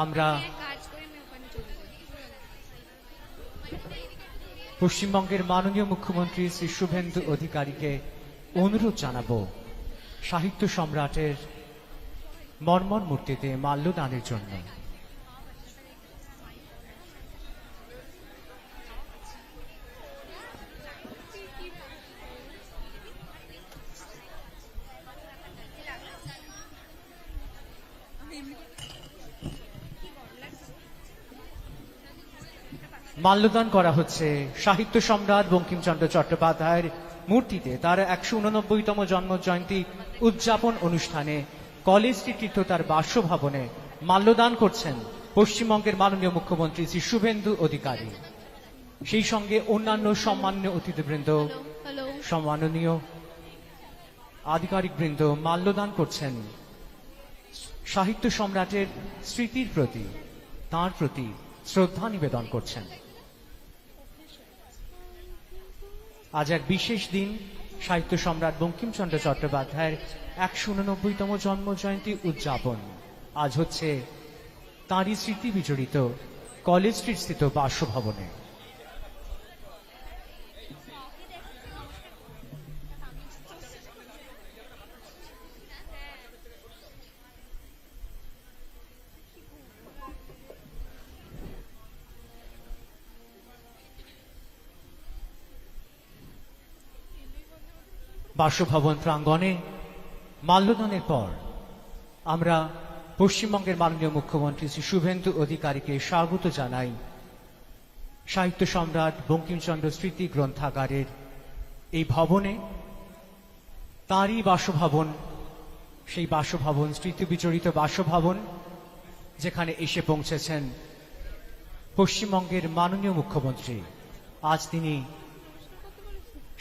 আমরা পশ্চিমবঙ্গের মাননীয় মুখ্যমন্ত্রী শ্রী শুভেন্দু অধিকারীকে অনুরোধ জানাবো সাহিত্য সম্রাটের মর্মর মূর্তিতে মাল্যদানের জন্য। মাল্যদান করা হচ্ছে সাহিত্য সম্রাট বঙ্কিমচন্দ্র চট্টোপাধ্যায়ের মূর্তিতে তার ১৮৯তম জন্ম জয়ন্তী উদযাপন অনুষ্ঠানে কলেজ স্ট্রিট তার বাসভবনে মাল্যদান করছেন পশ্চিমবঙ্গের মাননীয় মুখ্যমন্ত্রী শ্রী শুভেন্দু অধিকারী। সেই সঙ্গে অন্যান্য সম্মানীয় অতিথিবৃন্দ, সম্মাননীয় আধিকারিকবৃন্দ মাল্যদান করছেন সাহিত্য সম্রাটের স্মৃতির প্রতি, তাঁর প্রতি শ্রদ্ধা নিবেদন করছেন। আজ এক বিশেষ দিন, সাহিত্য সম্রাট বঙ্কিমচন্দ্র চট্টোপাধ্যায়ের ১৮৯তম জন্ম জয়ন্তী উদযাপন। আজ হচ্ছে তাঁরই স্মৃতি বিজড়িত কলেজ স্ট্রিট স্থিত বাসভবনে। বাসভবন প্রাঙ্গণে মাল্যদানের পর আমরা পশ্চিমবঙ্গের মাননীয় মুখ্যমন্ত্রী শ্রী শুভেন্দু অধিকারীকে স্বাগত জানাই সাহিত্য সম্রাট বঙ্কিমচন্দ্র স্মৃতি গ্রন্থাগারের এই ভবনে। তাঁরই বাসভবন, সেই বাসভবন স্মৃতি বিজড়িত বাসভবন, যেখানে এসে পৌঁছেছেন পশ্চিমবঙ্গের মাননীয় মুখ্যমন্ত্রী। আজ তিনি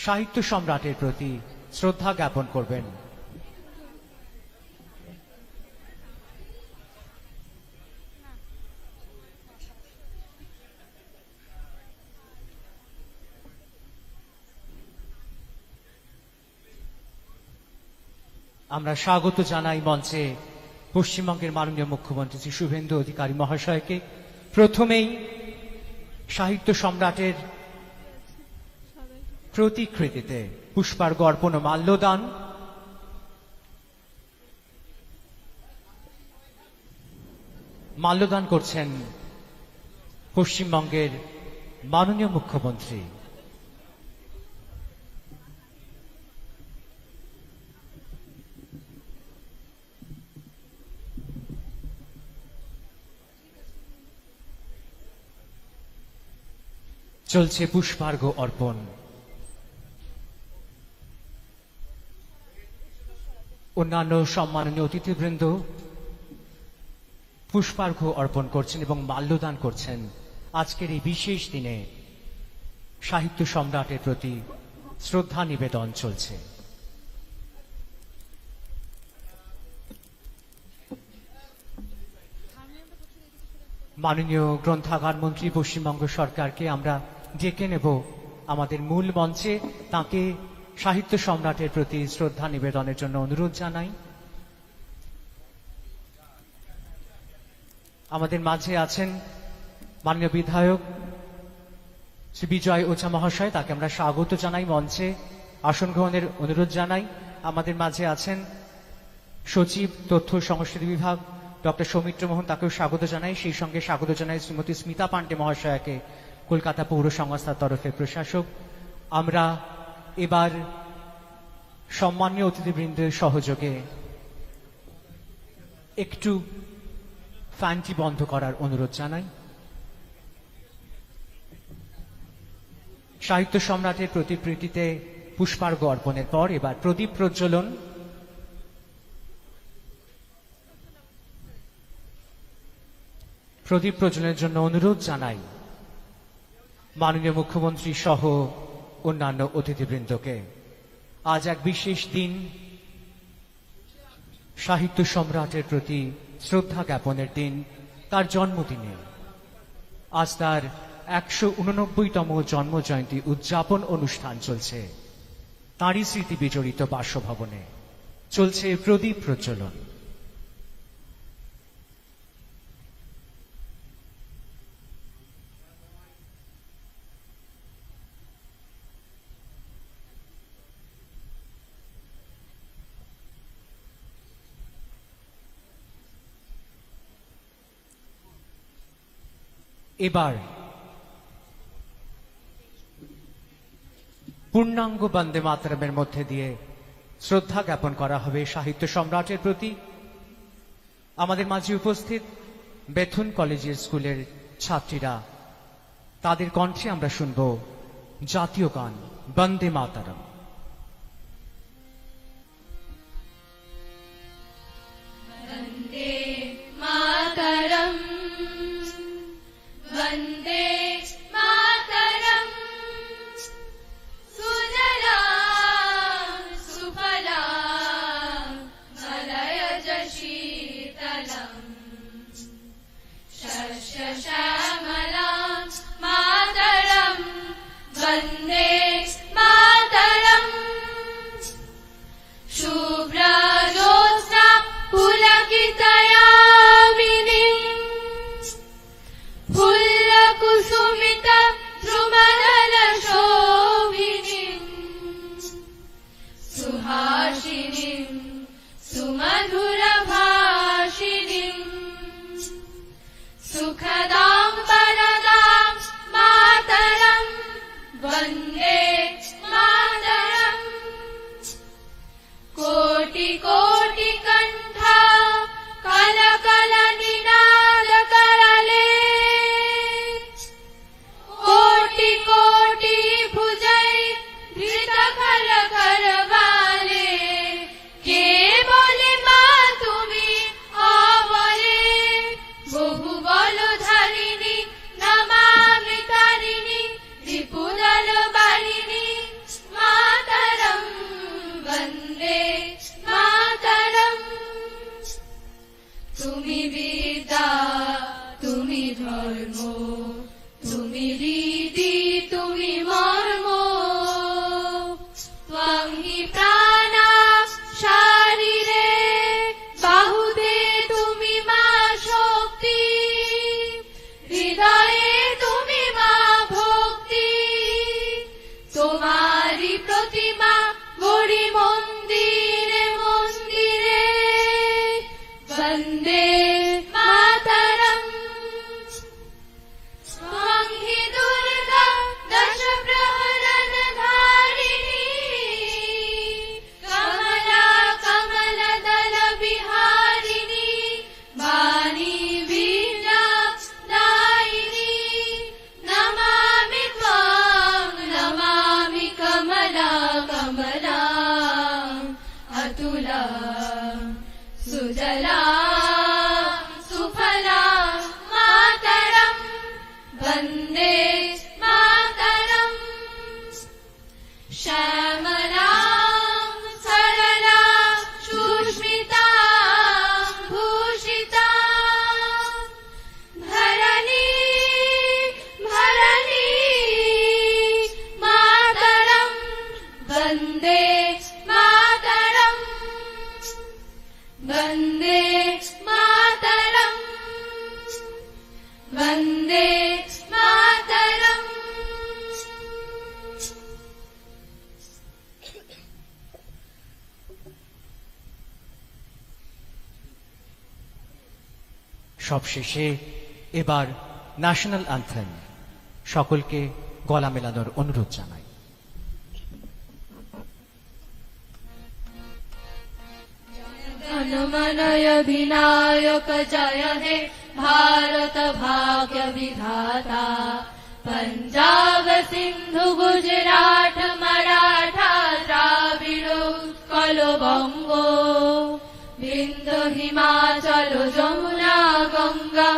সাহিত্য সম্রাটের প্রতি শ্রদ্ধা জ্ঞাপন করবেন। আমরা স্বাগত জানাই মঞ্চে পশ্চিমবঙ্গের মাননীয় মুখ্যমন্ত্রী শ্রী শুভেন্দু অধিকারী মহাশয়কে। প্রথমেই সাহিত্য সম্রাটের প্রতিকৃতিতে পুষ্পার্ঘ্য অর্পণ ও মাল্যদান। মাল্যদান করছেন পশ্চিমবঙ্গের মাননীয় মুখ্যমন্ত্রী। চলছে পুষ্পার্ঘ্য অর্পণ। অন্যান্য সম্মাননীয় অতিথিবৃন্দ পুষ্পার্ঘ্য অর্পণ করছেন এবং মাল্যদান করছেন। আজকের এই বিশেষ দিনে সাহিত্য সম্রাটের প্রতি শ্রদ্ধা নিবেদন চলছে। মাননীয় গ্রন্থাগার মন্ত্রী পশ্চিমবঙ্গ সরকারকে আমরা ডেকে নেব আমাদের মূল মঞ্চে। তাকে সাহিত্য সম্রাটের প্রতি শ্রদ্ধা নিবেদনের জন্য অনুরোধ জানাই। আমাদের মাঝে আছেন মাননীয় বিধায়ক শ্রী বিজয় ওঝা মহাশয়, তাকে আমরা স্বাগত জানাই, মঞ্চে আসন গ্রহণের অনুরোধ জানাই। আমাদের মাঝে আছেন সচিব তথ্য সংস্কৃতি বিভাগ ডক্টর সৌমিত্র মোহন, তাকেও স্বাগত জানাই। সেই সঙ্গে স্বাগত জানাই শ্রীমতী স্মিতা পান্ডে মহাশয়াকে, কলকাতা পৌর সংস্থার তরফে প্রশাসক। আমরা এবার সম্মানীয় অতিথিবৃন্দের সহযোগে একটু ফ্যানটি বন্ধ করার অনুরোধ জানাই। সাহিত্য সম্রাটের প্রতিকৃতিতে পুষ্পার্ঘ্য অর্পণের পর এবার প্রদীপ প্রজ্বলন। প্রদীপ প্রজ্বলনের জন্য অনুরোধ জানাই মাননীয় মুখ্যমন্ত্রী সহ অন্যান্য অতিথিবৃন্দকে। আজ এক বিশেষ দিন, সাহিত্য সম্রাটের প্রতি শ্রদ্ধা জ্ঞাপনের দিন, তার জন্মদিনে। আজ তার ১৮৯তম জন্ম জয়ন্তী উদযাপন অনুষ্ঠান চলছে তাঁরই স্মৃতি বিজড়িত বাসভবনে। চলছে প্রদীপ প্রজ্বলন। এবার পূর্ণাঙ্গ বন্দে মাতরমের মধ্যে দিয়ে শ্রদ্ধা জ্ঞাপন করা হবে সাহিত্য সম্রাটের প্রতি। আমাদের মাঝে উপস্থিত বেথুন কলেজের স্কুলের ছাত্রীরা, তাদের কণ্ঠে আমরা শুনব জাতীয় গান বন্দে মাতরম। वन्दे मातरम् वन्दे मातरम् सुजला सुफला मलयज शीतलम् शस्य श्यामला मातरम् वन्दे मातरम् शुभ्रजोत्स्ना पुलकितयामिनीं फुल्लकुसुमित द्रुमदलशोभिनीं सुहासिनीं सुमधुरभाषिणीं सुखदां वरदां मातरं वन्दे मातरम् कोटि कोटि कण्ठा कल कल निनाद करले कोटि कोटि भुजै धृत खल करवाले के बोले मा तुमी अबले बहु बल धारिणी नमामि तारिणी रिपुदल बालिनी मातरं वन्दे मातरम् तुमि विद्या तुमि धर्म तुमि रीति तुमि मर्म त्वं हि प्राणा शारीरे बाहुते तुमि मा शक्ति हृदये तुमि मा भक्ति তোমারি প্রতিমা গড়ি মন্দিরে মন্দিরে বন্দে মাতরম ত্বং হি দুর্গা দশ প্রহরণ ধারিণী কমলা কমল দল বিহারিণী বাণী বীণা দায়িনী নমামি ত্বং নমামি কমলা কমলা अतुला सुजला सुफला मातरम् वन्दे मातरम् श्यामला सरला सुष्मिता भूषिता धरणी भरणी मातरम् वन्दे मातरम् वन्दे मातरम् वन्दे मातरम् সবশেষে এবার ন্যাশনাল অ্যান্থেম, সকলকে গলা মেলানোর অনুরোধ জানাই। जनमनय विनायक जय हे भारत भाग्य विधाता पंजाब सिंधु गुजरात मराठा द्राविड़ उत्कल बंग बिंदु हिमाचल जमुना गंगा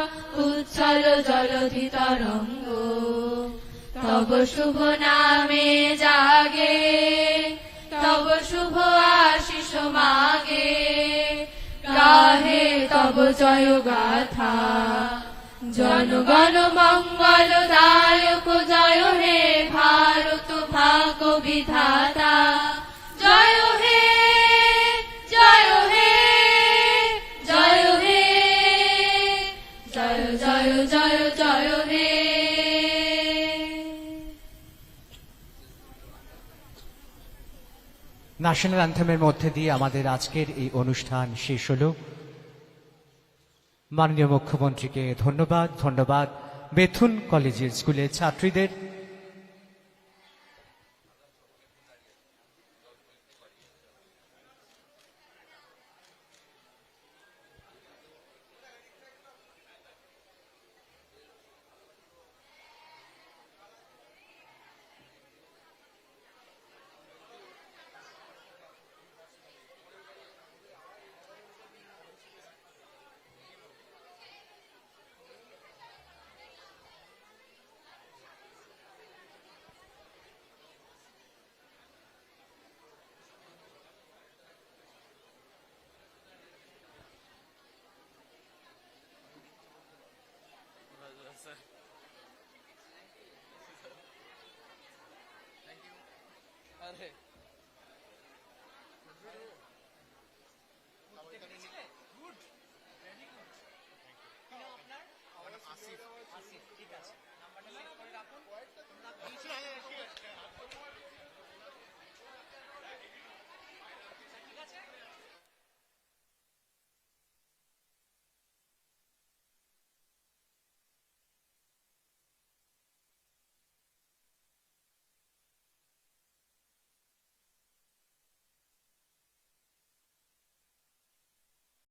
उच्छल जलधि तरंग तब शुभ नामे जागे तब शुभ आशीष मागे गाहे तब जय गाथा जनगण मंगल दायक जय हे भारत भाग्य विधाता जय हे जय हे जय हे जय जय जय जय हे ন্যাশনাল অ্যান্থেমের মধ্যে দিয়ে আমাদের আজকের এই অনুষ্ঠান শেষ হলো। মাননীয় মুখ্যমন্ত্রীকে ধন্যবাদ। বেথুন কলেজের স্কুলের ছাত্রীদের। Thank you.